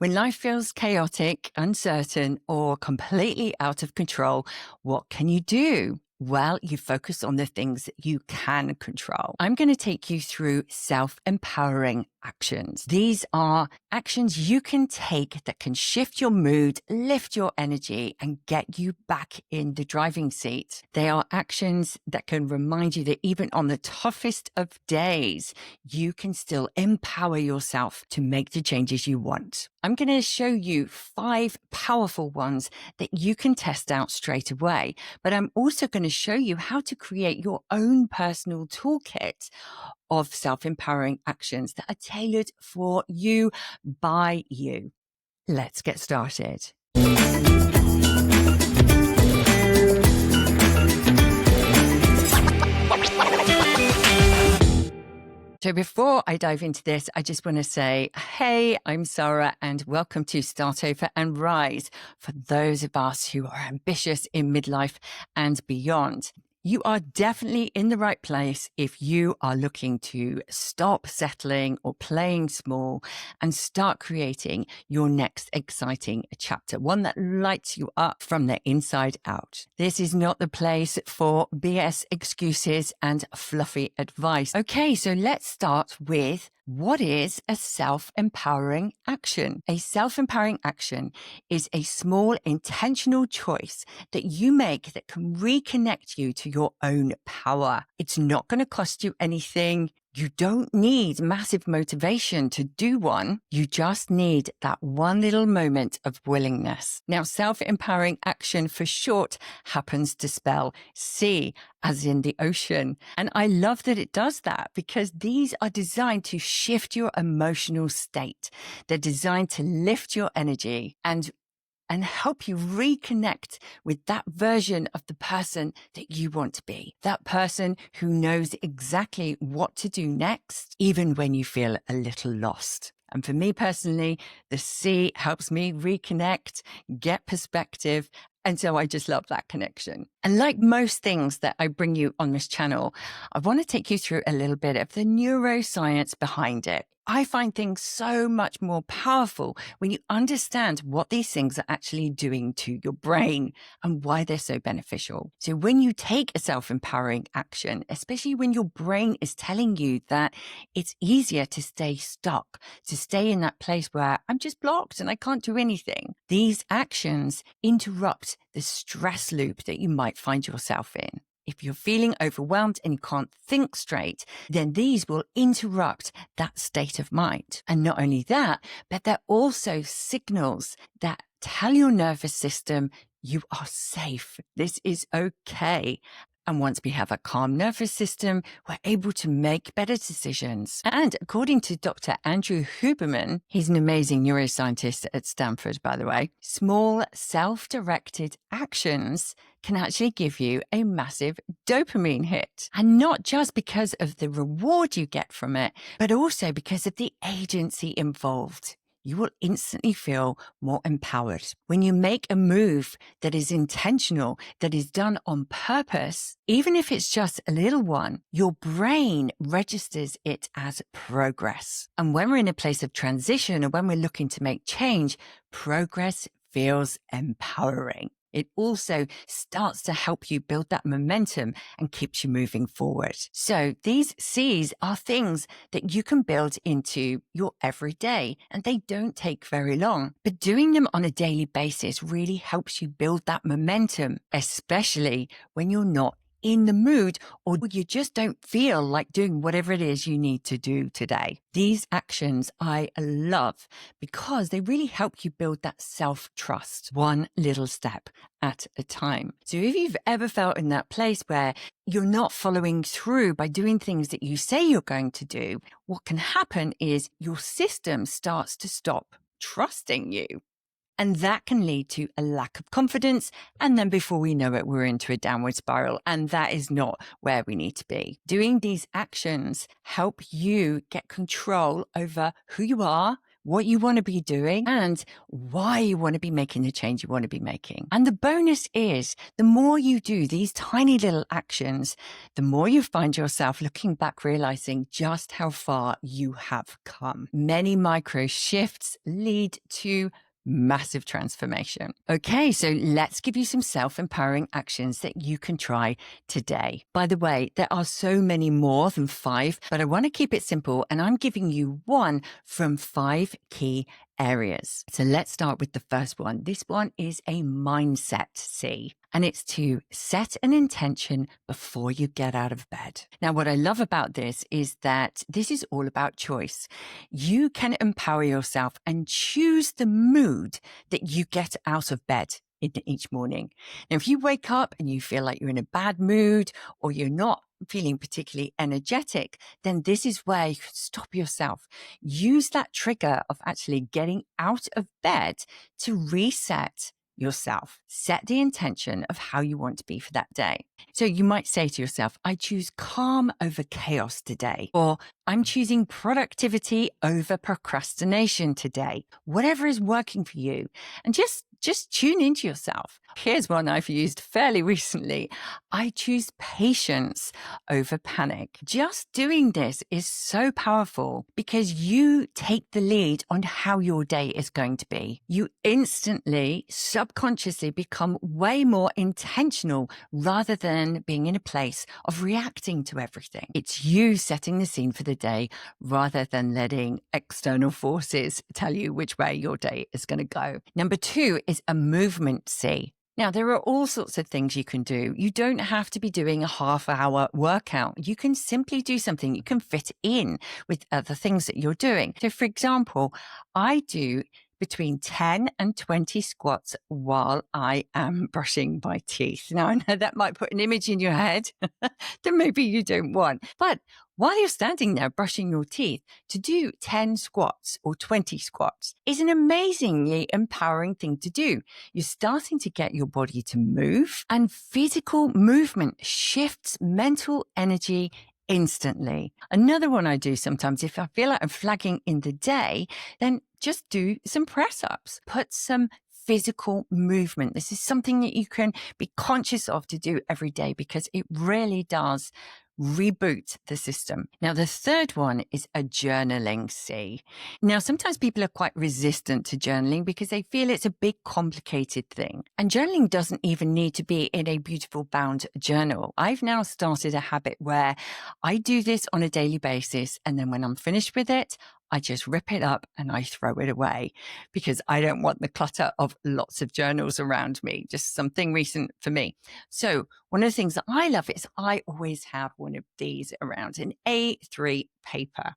When life feels chaotic, uncertain, or completely out of control, what can you do? Well, you focus on the things that you can control. I'm going to take you through self-empowering actions. These are actions you can take that can shift your mood, lift your energy, and get you back in the driving seat. They are actions that can remind you that even on the toughest of days, you can still empower yourself to make the changes you want. I'm going to show you 5 powerful ones that you can test out straight away, but I'm also going to show you how to create your own personal toolkit of self-empowering actions that are tailored for you by you. Let's get started. So before I dive into this, I just want to say, hey, I'm Sara and welcome to Start Over and Rise for those of us who are ambitious in midlife and beyond. You are definitely in the right place if you are looking to stop settling or playing small and start creating your next exciting chapter, one that lights you up from the inside out. This is not the place for BS excuses and fluffy advice. Okay, so let's start with what is a self-empowering action? A self-empowering action is a small intentional choice that you make that can reconnect you to your own power. It's not going to cost you anything. You don't need massive motivation to do one. You just need that one little moment of willingness. Now, self-empowering action for short happens to spell sea, as in the ocean. And I love that it does that because these are designed to shift your emotional state. They're designed to lift your energy and help you reconnect with that version of the person that you want to be. That person who knows exactly what to do next, even when you feel a little lost. And for me personally, the sea helps me reconnect, get perspective. And so I just love that connection. And like most things that I bring you on this channel, I want to take you through a little bit of the neuroscience behind it. I find things so much more powerful when you understand what these things are actually doing to your brain and why they're so beneficial. So when you take a self-empowering action, especially when your brain is telling you that it's easier to stay stuck, to stay in that place where I'm just blocked and I can't do anything, these actions interrupt the stress loop that you might find yourself in. If you're feeling overwhelmed and you can't think straight, then these will interrupt that state of mind. And not only that, but they're also signals that tell your nervous system you are safe. This is okay. And once we have a calm nervous system, we're able to make better decisions. And according to Dr. Andrew Huberman, he's an amazing neuroscientist at Stanford, by the way, small self-directed actions can actually give you a massive dopamine hit. And not just because of the reward you get from it, but also because of the agency involved. You will instantly feel more empowered. When you make a move that is intentional, that is done on purpose, even if it's just a little one, your brain registers it as progress. And when we're in a place of transition or when we're looking to make change, progress feels empowering. It also starts to help you build that momentum and keeps you moving forward. So these C's are things that you can build into your everyday, and they don't take very long. But doing them on a daily basis really helps you build that momentum, especially when you're not in the mood or you just don't feel like doing whatever it is you need to do today. These actions I love because they really help you build that self-trust, one little step at a time. So if you've ever felt in that place where you're not following through by doing things that you say you're going to do, what can happen is your system starts to stop trusting you. And that can lead to a lack of confidence. And then before we know it, we're into a downward spiral. And that is not where we need to be. Doing these actions help you get control over who you are, what you want to be doing, and why you want to be making the change you want to be making. And the bonus is the more you do these tiny little actions, the more you find yourself looking back, realizing just how far you have come. Many micro shifts lead to massive transformation. Okay, so let's give you some self-empowering actions that you can try today. By the way, there are so many more than 5, but I want to keep it simple, and I'm giving you 1 from 5 key areas. So let's start with the first one. This one is a mindset C, and it's to set an intention before you get out of bed. Now, what I love about this is that this is all about choice. You can empower yourself and choose the mood that you get out of bed in each morning. Now, if you wake up and you feel like you're in a bad mood or you're not feeling particularly energetic, then this is where you can stop yourself. Use that trigger of actually getting out of bed to reset yourself. Set the intention of how you want to be for that day. So you might say to yourself, I choose calm over chaos today, or I'm choosing productivity over procrastination today. Whatever is working for you, and just tune into yourself. Here's one I've used fairly recently. I choose patience over panic. Just doing this is so powerful because you take the lead on how your day is going to be. You instantly, subconsciously become way more intentional rather than being in a place of reacting to everything. It's you setting the scene for the day rather than letting external forces tell you which way your day is going to go. Number 2 is a movement C. Now, there are all sorts of things you can do. You don't have to be doing a half-hour workout. You can simply do something you can fit in with other things that you're doing. So, for example, I do between 10 and 20 squats while I am brushing my teeth. Now, I know that might put an image in your head that maybe you don't want, but while you're standing there brushing your teeth, to do 10 squats or 20 squats is an amazingly empowering thing to do. You're starting to get your body to move, and physical movement shifts mental energy instantly. Another one I do sometimes, if I feel like I'm flagging in the day, then just do some press-ups. Put some physical movement. This is something that you can be conscious of to do every day because it really does reboot the system. Now, the third one is a journaling C. Now, sometimes people are quite resistant to journaling because they feel it's a big, complicated thing. And journaling doesn't even need to be in a beautiful bound journal. I've now started a habit where I do this on a daily basis. And then when I'm finished with it, I just rip it up and I throw it away because I don't want the clutter of lots of journals around me, just something recent for me. So one of the things that I love is I always have one of these around, an A3 paper,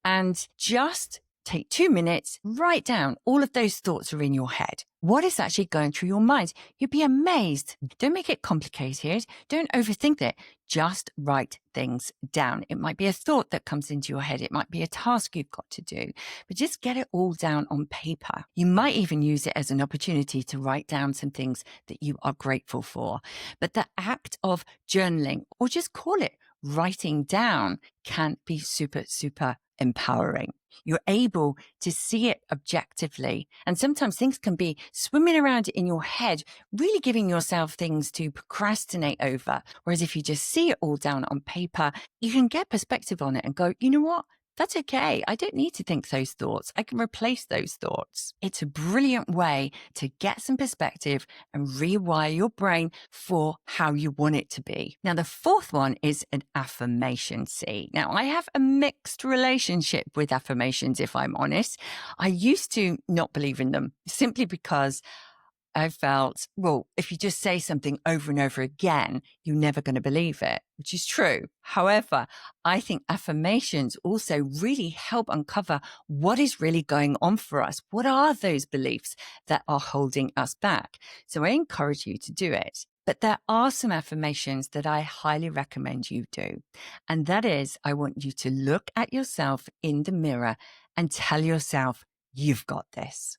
and just take 2 minutes, write down all of those thoughts are in your head. What is actually going through your mind? You'd be amazed. Don't make it complicated. Don't overthink it. Just write things down. It might be a thought that comes into your head. It might be a task you've got to do, but just get it all down on paper. You might even use it as an opportunity to write down some things that you are grateful for. But the act of journaling, or just call it writing down, can be super, super empowering. You're able to see it objectively. And sometimes things can be swimming around in your head, really giving yourself things to procrastinate over. Whereas if you just see it all down on paper, you can get perspective on it and go, you know what? That's okay. I don't need to think those thoughts. I can replace those thoughts. It's a brilliant way to get some perspective and rewire your brain for how you want it to be. Now, the fourth one is an affirmation C. Now, I have a mixed relationship with affirmations, if I'm honest. I used to not believe in them simply because I felt, well, if you just say something over and over again, you're never going to believe it, which is true. However, I think affirmations also really help uncover what is really going on for us. What are those beliefs that are holding us back? So I encourage you to do it. But there are some affirmations that I highly recommend you do. And that is, I want you to look at yourself in the mirror and tell yourself, you've got this.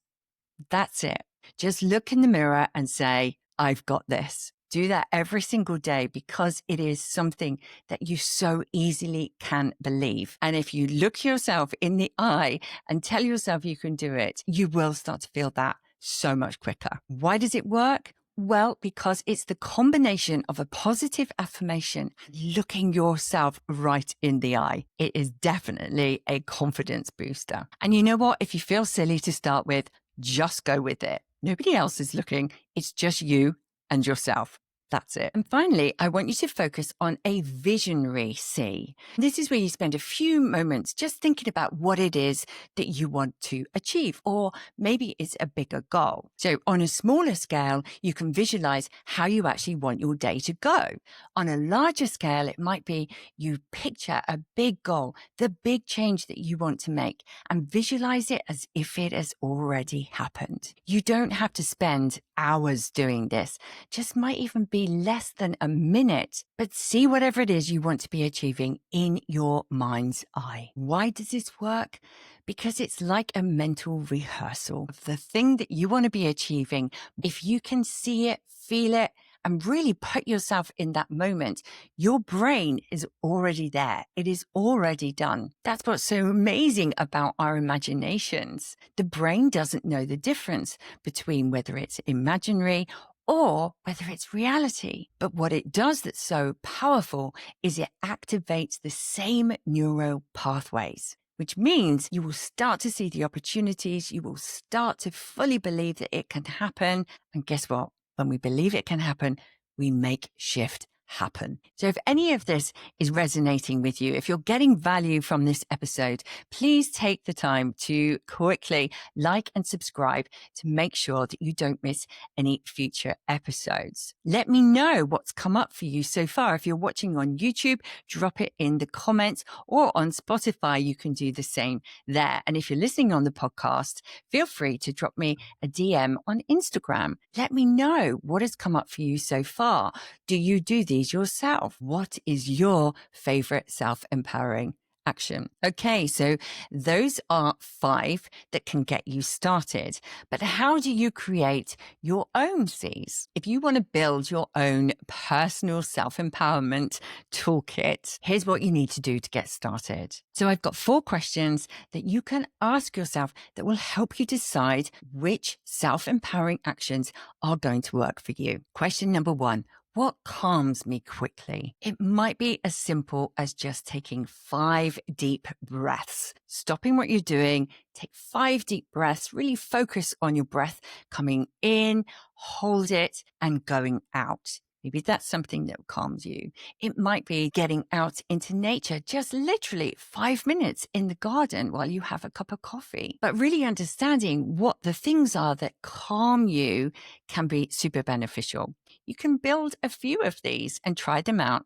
That's it. Just look in the mirror and say, I've got this. Do that every single day because it is something that you so easily can believe. And if you look yourself in the eye and tell yourself you can do it, you will start to feel that so much quicker. Why does it work? Well, because it's the combination of a positive affirmation and looking yourself right in the eye. It is definitely a confidence booster. And you know what? If you feel silly to start with, just go with it. Nobody else is looking. It's just you and yourself. That's it. And finally, I want you to focus on a visionary C. This is where you spend a few moments just thinking about what it is that you want to achieve, or maybe it's a bigger goal. So on a smaller scale, you can visualize how you actually want your day to go. On a larger scale, it might be you picture a big goal, the big change that you want to make, and visualize it as if it has already happened. You don't have to spend hours doing this. Just might even be less than a minute, but see whatever it is you want to be achieving in your mind's eye. Why does this work? Because it's like a mental rehearsal of the thing that you want to be achieving. If you can see it, feel it, and really put yourself in that moment, your brain is already there. It is already done. That's what's so amazing about our imaginations. The brain doesn't know the difference between whether it's imaginary or whether it's reality. But what it does that's so powerful is it activates the same neural pathways, which means you will start to see the opportunities. You will start to fully believe that it can happen. And guess what? When we believe it can happen, we make shift happen. So if any of this is resonating with you, if you're getting value from this episode, please take the time to quickly like and subscribe to make sure that you don't miss any future episodes. Let me know what's come up for you so far. If you're watching on YouTube, drop it in the comments, or on Spotify, you can do the same there. And if you're listening on the podcast, feel free to drop me a DM on Instagram. Let me know what has come up for you so far. Do you do these yourself? What is your favorite self-empowering action? Okay, so those are 5 that can get you started. But how do you create your own Cs? If you want to build your own personal self-empowerment toolkit, here's what you need to do to get started. So I've got 4 questions that you can ask yourself that will help you decide which self-empowering actions are going to work for you. Question number 1. What calms me quickly? It might be as simple as just taking 5 deep breaths, stopping what you're doing, take 5 deep breaths, really focus on your breath coming in, hold it, and going out. Maybe that's something that calms you. It might be getting out into nature, just literally 5 minutes in the garden while you have a cup of coffee. But really understanding what the things are that calm you can be super beneficial. You can build a few of these and try them out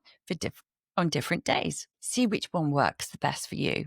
on different days. See which one works the best for you.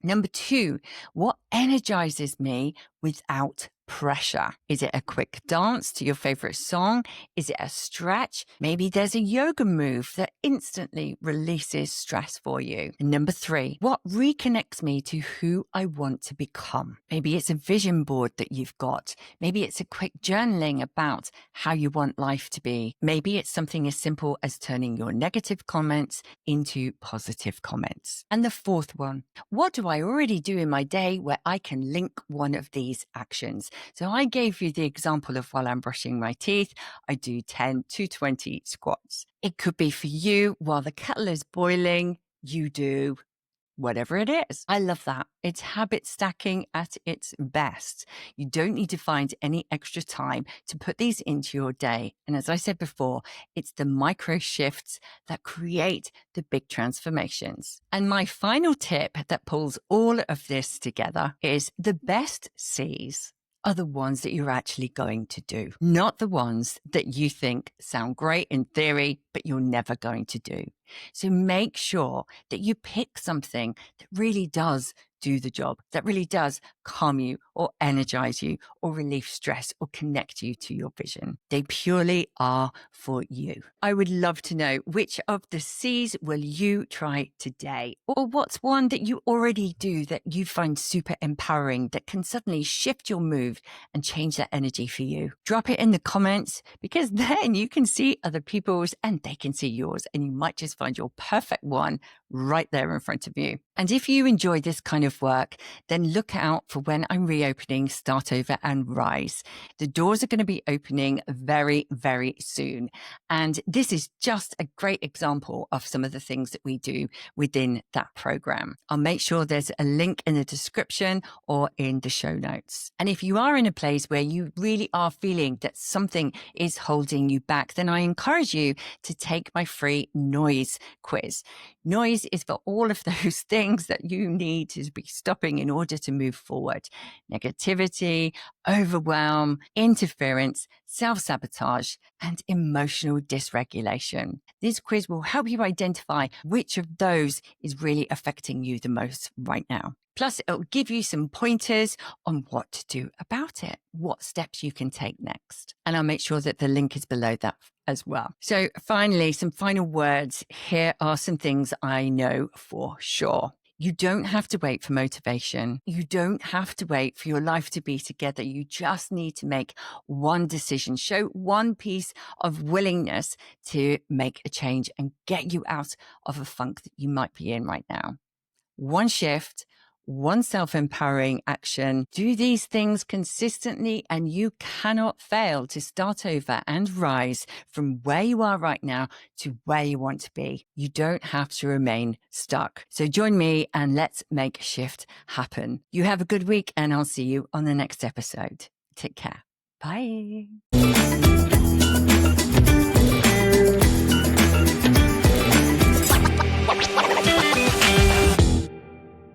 Number 2, what energizes me without pressure? Is it a quick dance to your favorite song? Is it a stretch? Maybe there's a yoga move that instantly releases stress for you. And number 3, what reconnects me to who I want to become? Maybe it's a vision board that you've got. Maybe it's a quick journaling about how you want life to be. Maybe it's something as simple as turning your negative comments into positive comments. And the 4th one, what do I already do in my day where I can link one of these actions? So I gave you the example of while I'm brushing my teeth, I do 10 to 20 squats. It could be for you while the kettle is boiling, you do whatever it is. I love that. It's habit stacking at its best. You don't need to find any extra time to put these into your day. And as I said before, it's the micro shifts that create the big transformations. And my final tip that pulls all of this together is the best Cs are the ones that you're actually going to do, not the ones that you think sound great in theory, but you're never going to do. So make sure that you pick something that really does do the job, that really does calm you or energize you or relieve stress or connect you to your vision. They purely are for you. I would love to know, which of the C's will you try today? Or what's one that you already do that you find super empowering, that can suddenly shift your mood and change that energy for you? Drop it in the comments, because then you can see other people's and they can see yours, and you might just find your perfect one right there in front of you. And if you enjoy this kind of work, then look out for when I'm reopening Start Over and Rise. The doors are going to be opening very, very soon. And this is just a great example of some of the things that we do within that program. I'll make sure there's a link in the description or in the show notes. And if you are in a place where you really are feeling that something is holding you back, then I encourage you to take my free noise quiz. Noise is for all of those things that you need to be stopping in order to move forward. Negativity, overwhelm, interference, self-sabotage, and emotional dysregulation. This quiz will help you identify which of those is really affecting you the most right now. Plus, it'll give you some pointers on what to do about it, what steps you can take next. And I'll make sure that the link is below that as well. So finally, some final words. Here are some things I know for sure. You don't have to wait for motivation. You don't have to wait for your life to be together. You just need to make one decision, show one piece of willingness to make a change and get you out of a funk that you might be in right now. One shift, one self-empowering action. Do these things consistently and you cannot fail to start over and rise from where you are right now to where you want to be. You don't have to remain stuck. So join me and let's make a shift happen. You have a good week and I'll see you on the next episode. Take care. Bye.